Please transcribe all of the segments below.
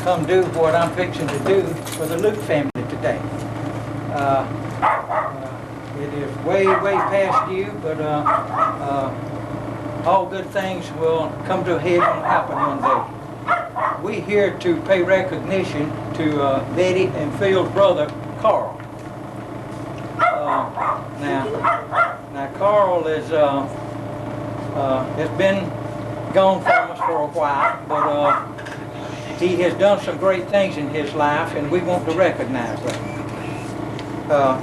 come do what I'm fixing to do for the Luke family today. It is way past due, but all good things will come to a head and happen one day. We're here to pay recognition to Betty and Phil's brother, Carl. Now Carl is has been gone from us for a while, but he has done some great things in his life, and we want to recognize that.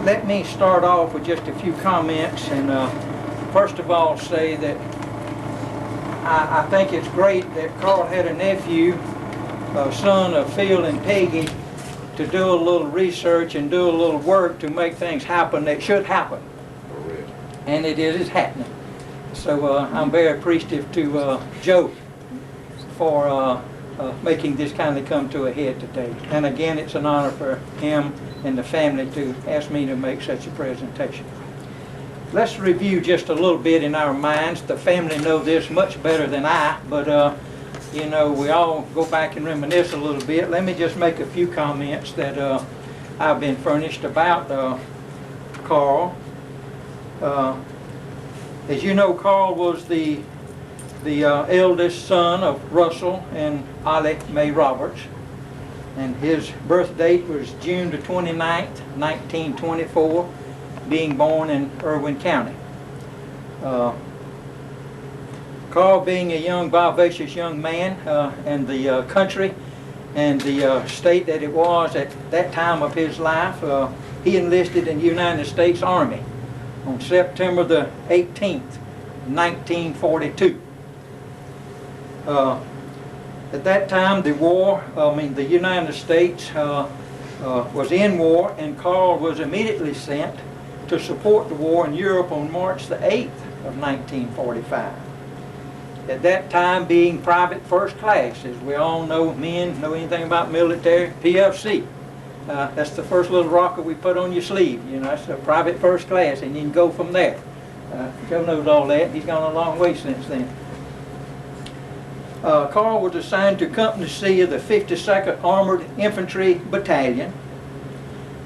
Let me start off with just a few comments, and first of all say that I think it's great that Carl had a nephew, son of Phil and Peggy, to do a little research and do a little work to make things happen that should happen. And it is happening. So I'm very appreciative to Joe for making this kindly come to a head today. And again, it's an honor for him and the family to ask me to make such a presentation. Let's review just a little bit in our minds. The family know this much better than I, but you know, we all go back and reminisce a little bit. Let me just make a few comments that I've been furnished about Carl. As you know, Carl was the eldest son of Russell and Ollie Mae Roberts, and his birth date was June the 29th, 1924, being born in Irwin County. Carl, being a young, vivacious young man, and the country and the state that it was at that time of his life, he enlisted in the United States Army on September the 18th, 1942. At that time, the United States was in war, and Carl was immediately sent to support the war in Europe on March the 8th of 1945. At that time, being private first class, as we all know, men know anything about military, PFC. That's the first little rocker we put on your sleeve. You know, that's a private first class, and you can go from there. Joe knows all that. He's gone a long way since then. Carl was assigned to Company C of the 52nd Armored Infantry Battalion,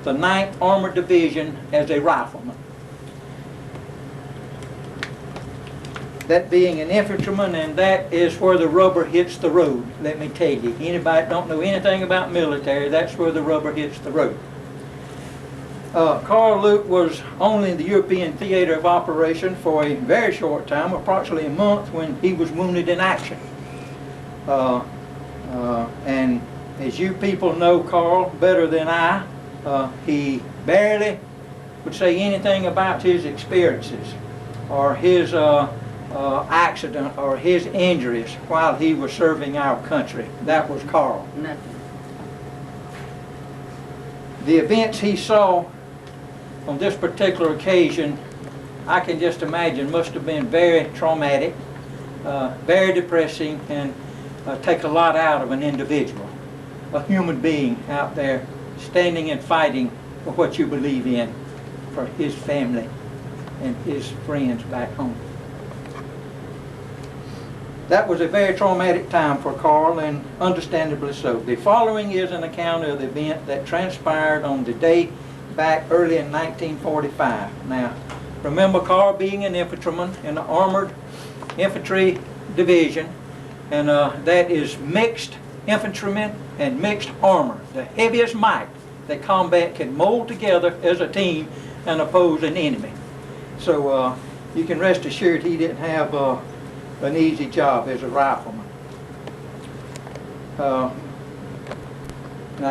the 9th Armored Division, as a rifleman. That being an infantryman, and that is where the rubber hits the road, let me tell you. Anybody that don't know anything about military, that's where the rubber hits the road. Carl Luke was only in the European theater of operation for a very short time, approximately a month, when he was wounded in action. And as you people know Carl better than I, he barely would say anything about his experiences or his accident or his injuries while he was serving our country. That was Carl. Nothing. The events he saw on this particular occasion, I can just imagine, must have been very traumatic, very depressing, and take a lot out of an individual, a human being out there standing and fighting for what you believe in, for his family and his friends back home. That was a very traumatic time for Carl, and understandably so. The following is an account of the event that transpired on the day back early in 1945. Now, remember Carl being an infantryman in the Armored Infantry Division, and that is mixed infantrymen and mixed armor, the heaviest might that combat can mold together as a team and oppose an enemy. So you can rest assured he didn't have an easy job as a rifleman. Now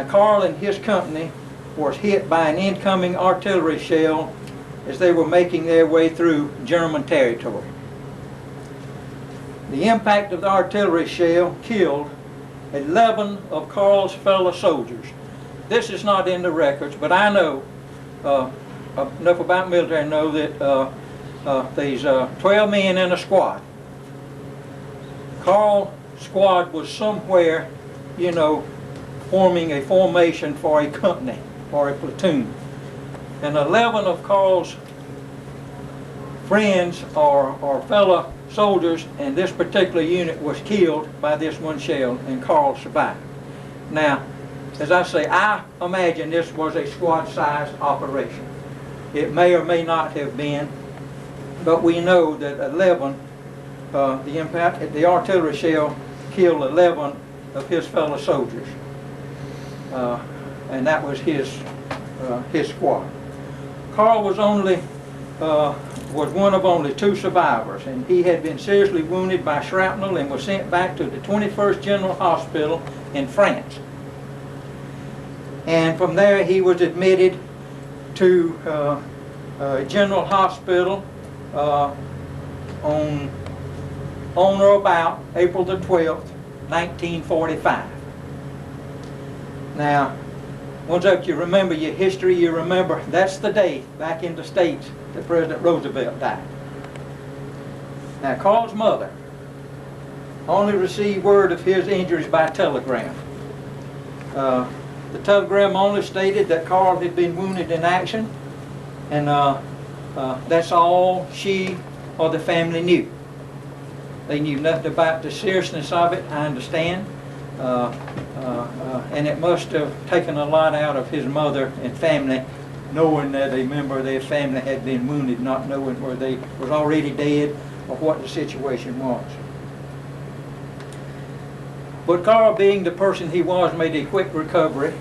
Carl and his company was hit by an incoming artillery shell as they were making their way through German territory. The impact of the artillery shell killed 11 of Carl's fellow soldiers. This is not in the records, but I know enough about military to know that there's 12 men in a squad. Carl's squad was somewhere, you know, forming a formation for a company or a platoon. And 11 of Carl's friends or fellow soldiers in this particular unit was killed by this one shell, and Carl survived. Now, as I say, I imagine this was a squad-sized operation. It may or may not have been, but we know that 11, the artillery shell killed 11 of his fellow soldiers, and that was his squad. Carl was one of only 2 survivors, and he had been seriously wounded by shrapnel and was sent back to the 21st General Hospital in France. And from there he was admitted to General Hospital on or about April the 12th, 1945. Now, once up you remember your history, you remember that's the day back in the States that President Roosevelt died. Now, Carl's mother only received word of his injuries by telegram. The telegram only stated that Carl had been wounded in action, and that's all she or the family knew. They knew nothing about the seriousness of it, I understand, and it must have taken a lot out of his mother and family, knowing that a member of their family had been wounded, not knowing whether they was already dead or what the situation was. But Carl, being the person he was, made a quick recovery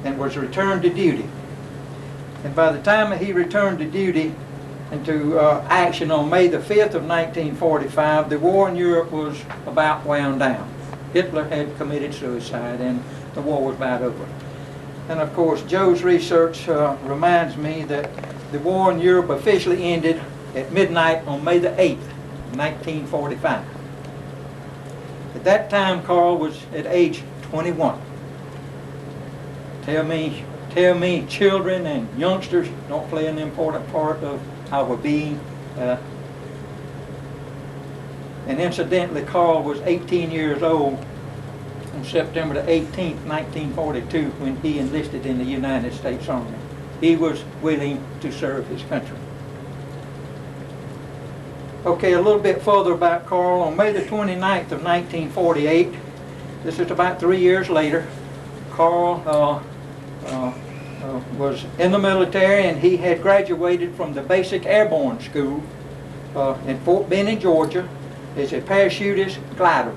and was returned to duty. And by the time he returned to duty and to action on May the 5th of 1945, the war in Europe was about wound down. Hitler had committed suicide and the war was about over. And of course, Joe's research reminds me that the war in Europe officially ended at midnight on May the 8th, 1945. At that time, Carl was at age 21. Tell me, children and youngsters don't play an important part of our being. And incidentally, Carl was 18 years old on September the 18th, 1942, when he enlisted in the United States Army. He was willing to serve his country. Okay, a little bit further about Carl. On May the 29th of 1948, this is about 3 years later, Carl was in the military, and he had graduated from the Basic Airborne School in Fort Benning, Georgia, as a parachutist glider.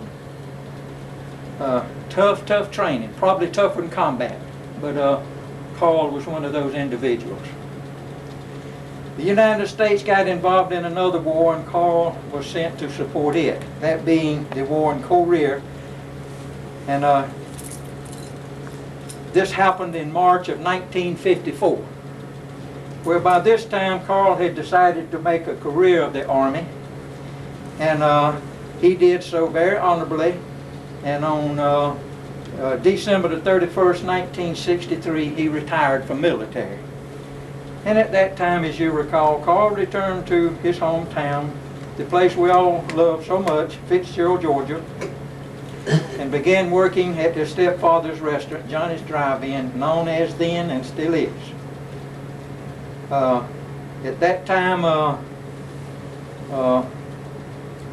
Tough training, probably tougher than combat, but Carl was one of those individuals. The United States got involved in another war, and Carl was sent to support it, that being the war in Korea. And this happened in March of 1954. Well, by this time, Carl had decided to make a career of the Army, and he did so very honorably. And on December the 31st, 1963, he retired from military. And at that time, as you recall, Carl returned to his hometown, the place we all love so much, Fitzgerald, Georgia, and began working at his stepfather's restaurant, Johnny's Drive-In, known as then and still is. At that time,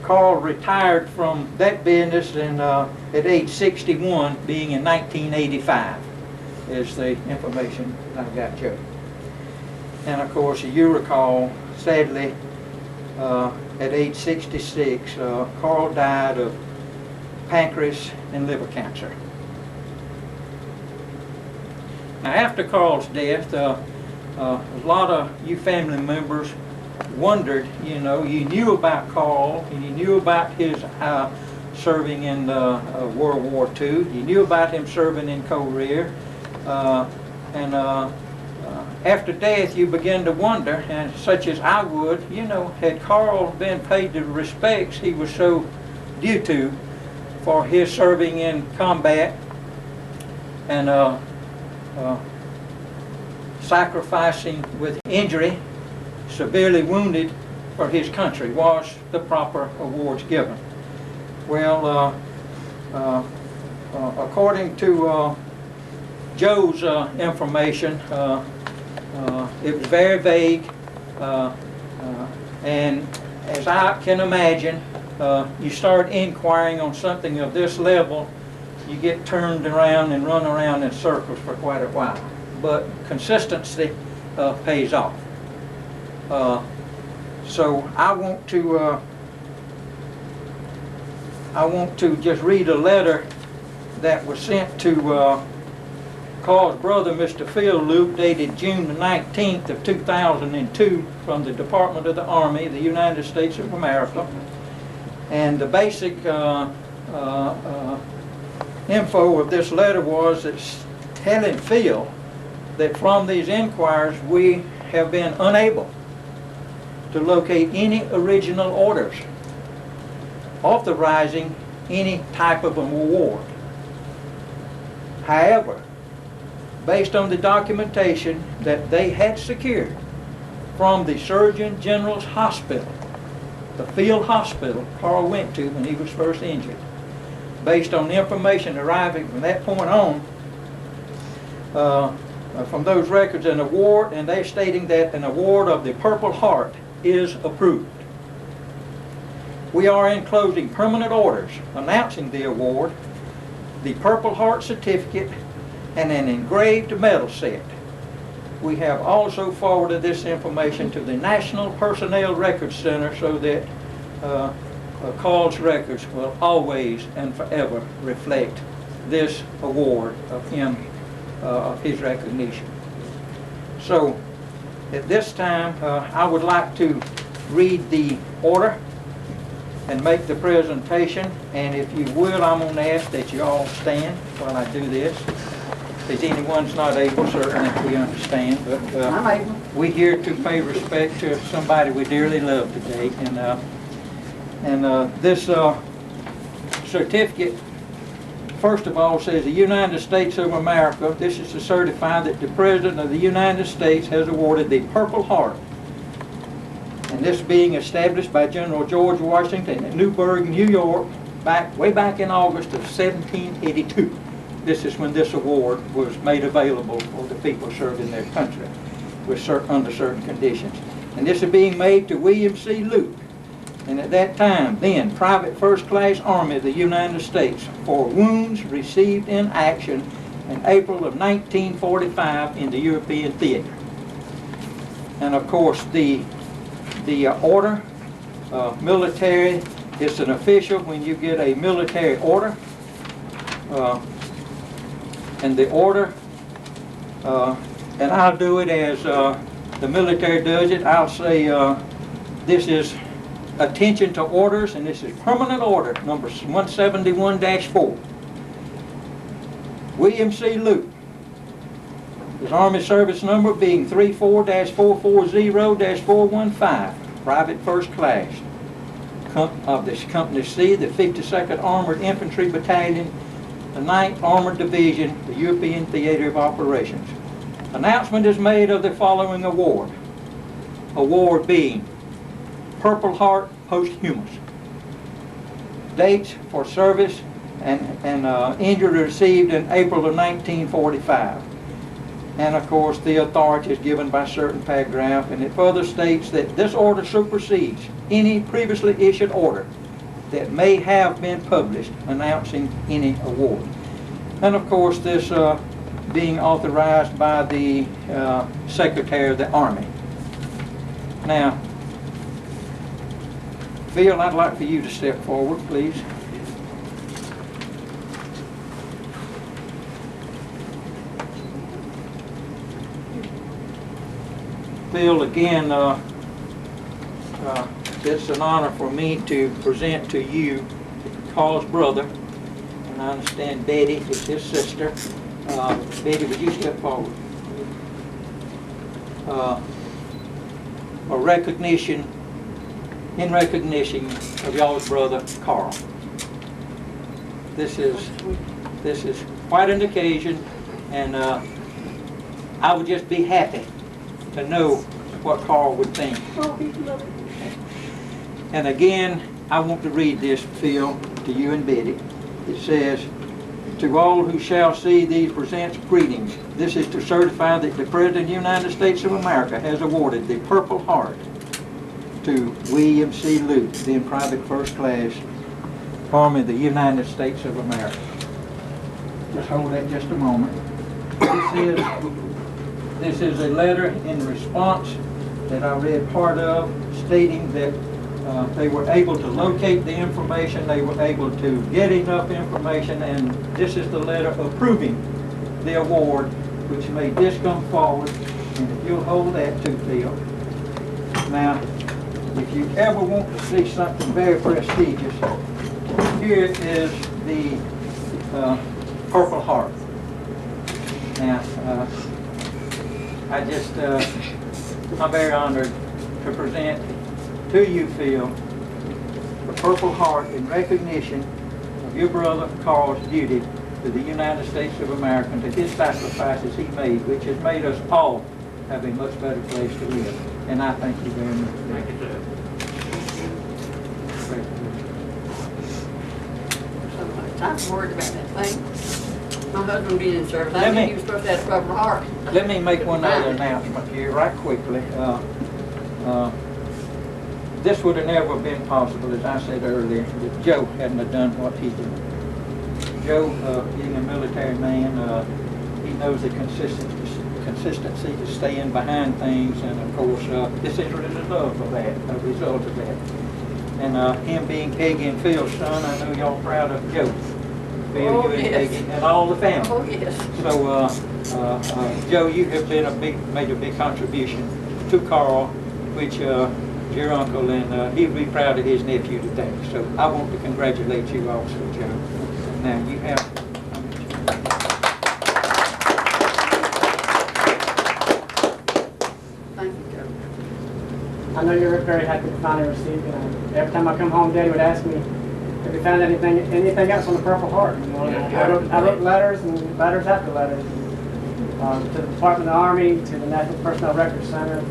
Carl retired from that business and at age 61, being in 1985, is the information I got you. And of course, you recall, sadly, at age 66, Carl died of pancreas and liver cancer. Now, after Carl's death, a lot of you family members wondered, you knew about Carl, and you knew about his serving in World War II, you knew about him serving in Korea, and after death you begin to wonder, and such as I would, had Carl been paid the respects he was so due to for his serving in combat and sacrificing with injury, severely wounded for his country, was the proper awards given. Well, according to Joe's information, it was very vague, and as I can imagine, you start inquiring on something of this level, you get turned around and run around in circles for quite a while. But consistency pays off. So I want to just read a letter that was sent to Carl's brother, Mr. Phil Luke, dated June the 19th of 2002 from the Department of the Army of the United States of America. And the basic info of this letter was it's telling Phil that from these inquiries we have been unable to locate any original orders authorizing any type of an award. However, based on the documentation that they had secured from the Surgeon General's hospital, the field hospital Carl went to when he was first injured, based on the information arriving from that point on, from those records, an award, and they're stating that an award of the Purple Heart is approved. We are enclosing permanent orders announcing the award, the Purple Heart certificate, and an engraved medal set. We have also forwarded this information to the National Personnel Records Center so that Carl's records will always and forever reflect this award of him, of his recognition. So at this time I would like to read the order and make the presentation, and if you will, I'm going to ask that you all stand while I do this. If anyone's not able, certainly we understand, but we're here to pay respect to somebody we dearly love today. And this certificate, first of all, says the United States of America. This is to certify that the President of the United States has awarded the Purple Heart, and this being established by General George Washington at Newburgh, New York, way back in August of 1782. This is when this award was made available for the people serving their country under certain conditions. And this is being made to William C. Luke, and at that time, then Private First Class Army of the United States, for wounds received in action in April of 1945 in the European theater. And of course, the order, military, it's an official when you get a military order. And the order, and I'll do it as the military does it. I'll say this is attention to orders, and this is permanent order number 171-4. William C. Luke, his Army service number being 34-440-415, private first class of this Company C, the 52nd Armored Infantry Battalion, the 9th Armored Division, the European Theater of Operations. Announcement is made of the following award. Award being Purple Heart Posthumous. Dates for service and injury received in April of 1945. And of course the authority is given by certain paragraph, and it further states that this order supersedes any previously issued order that may have been published announcing any award. And of course this being authorized by the Secretary of the Army. Now, Phil, I'd like for you to step forward, please. Phil, again, it's an honor for me to present to you Carl's brother, and I understand Betty is his sister. Betty, would you step forward? In recognition of y'all's brother, Carl. This is quite an occasion, and I would just be happy to know what Carl would think. And again, I want to read this, Phil, to you and Betty. It says, to all who shall see these presents greetings. This is to certify that the President of the United States of America has awarded the Purple Heart to William C. Luke, then Private First Class, Army of the United States of America. Just hold that just a moment. This is a letter in response that I read part of, stating that they were able to locate the information, they were able to get enough information, and this is the letter approving the award, which made this come forward. And if you'll hold that too, Phil. Now, if you ever want to see something very prestigious, here is the Purple Heart. Now, I'm very honored to present to you, Phil, the Purple Heart in recognition of your brother Carl's duty to the United States of America and to his sacrifices he made, which has made us all have a much better place to live. And I thank you very much. Thank you, sir. I'm worried about that thing. My husband being in service. I knew he was supposed to have a Purple Heart. Let me make one other announcement here right quickly. This would have never been possible, as I said earlier, if Joe hadn't have done what he did. Joe, being a military man, he knows the consistency to staying behind things, and of course, this is a result of that. And him being Peggy and Phil's son, I know y'all proud of Joe. Phil, you and Peggy, and all the family. Oh, yes. So, Joe, you have made a big contribution to Carl, which your uncle, and he'd be proud of his nephew today. So I want to congratulate you also, Joe. Now you have. Thank you, Joe. I know you're very happy to finally receive it. Every time I come home, Daddy would ask me if you found anything else on the Purple Heart. You know, I wrote letters and letters after letters to the Department of the Army, to the National Personnel Records Center,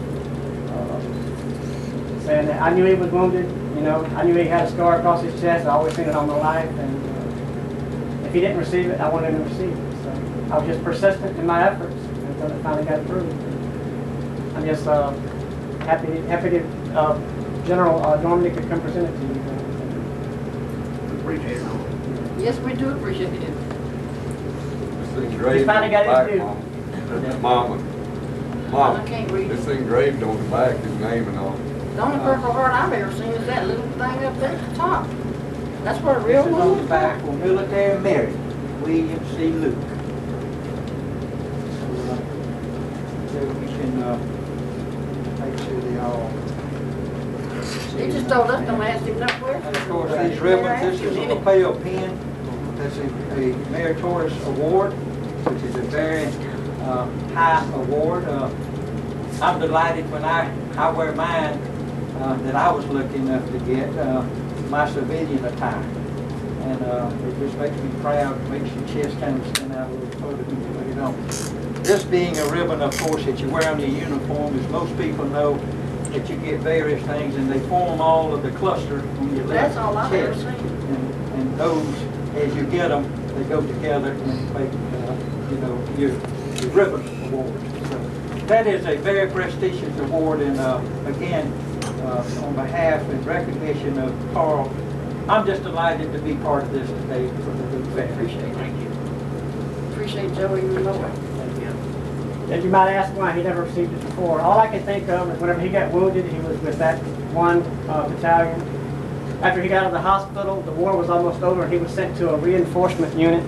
saying that I knew he was wounded. You know, I knew he had a scar across his chest. I always seen it all my life, and if he didn't receive it, I wanted him to receive it. So I was just persistent in my efforts until it finally got approved. I'm just happy that General Dorminy could come present it to you. Appreciate it. Yes, we do appreciate it. This thing engraved finally got on his the due. back, Mama. I can't read This it. thing engraved on the back, his name and all. The only Purple Heart I've ever seen is that little thing up there at the top. That's what a real This is one on the is. back for military merit, William C. Luke. So you can make sure they all. He just told us don't ask him no questions. And of course, these ribbons, this is a lapel pin. That's a meritorious award, which is a very high award. I'm delighted when I wear mine that I was lucky enough to get my civilian attire. And it just makes me proud, makes your chest kind of stand out a little further when you put it on. This being a ribbon, of course, that you wear on your uniform, as most people know, that you get various things, and they form all of the cluster on your left That's all I've ever chest. seen. And those, as you get them, they go together and make, your ribbon award. So that is a very prestigious award, and again, on behalf and recognition of Carl, I'm just delighted to be part of this today for the Luke family. Appreciate it. Thank you. Appreciate Joe even more. That you might ask why he never received it before. All I can think of is whenever he got wounded, he was with that one battalion. After he got out of the hospital, the war was almost over, and he was sent to a reinforcement unit.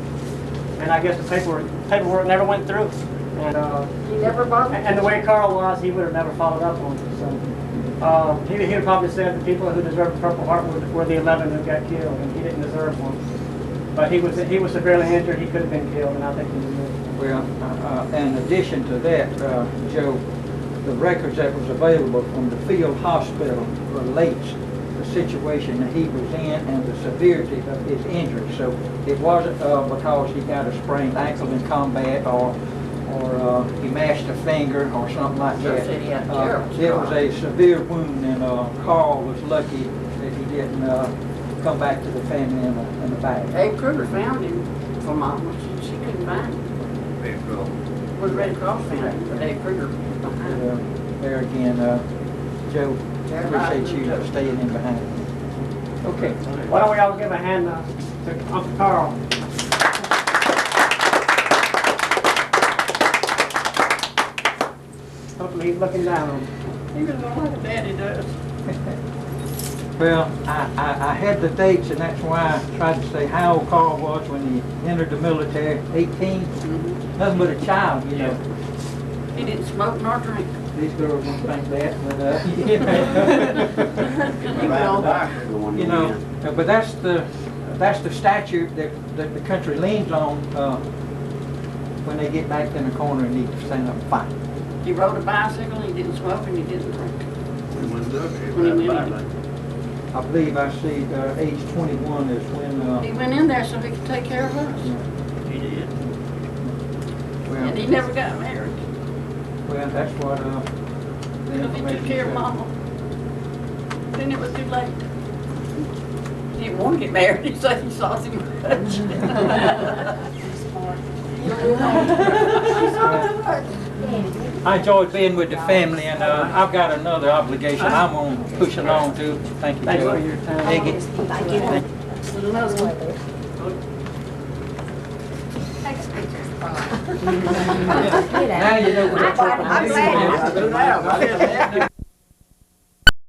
And I guess the paperwork never went through. And He never bothered. and the way Carl was, he would have never followed up on it. So he would probably said the people who deserved the Purple Heart were the 11 who got killed, and he didn't deserve one. But he was severely injured. He could have been killed, and I think he deserved it. Well, in addition to that, Joe, the records that was available from the field hospital relates the situation that he was in and the severity of his injury. So it wasn't because he got a sprained ankle in combat or he mashed a finger or something like Joe that. said he had a terrible It was scar. a severe wound, and Carl was lucky that he didn't come back to the family in a bag. Dave Kruger found him for Mom. She couldn't find him. Was Red Cross found him, but Dave Kruger was behind him. There again, Joe, appreciate you staying in behind. Okay. Why don't we all give a hand to Uncle Carl? he's looking down on me. He was going like a daddy does. Well, I had the dates, and that's why I tried to say how old Carl was when he entered the military. 18, nothing but a child, you know. He didn't smoke nor drink. These girls don't think that, but you know, but that's the statute that the country leans on when they get backed in the corner and need to stand up and fight. He rode a bicycle, he didn't smoke, and he didn't drink. When he went in. I believe I see age 21 is when. He went in there so he could take care of us. He did. Well, And he never got married. well, that's what the Because he took information care of said. Mama. Then it was too late. He didn't want to get married, he said he saw too much. I enjoyed being with the family, and I've got another obligation I'm going to push along too. Thank you, Thanks for Joe. your time. Thank you. Another one. Now you know what I'm glad. you're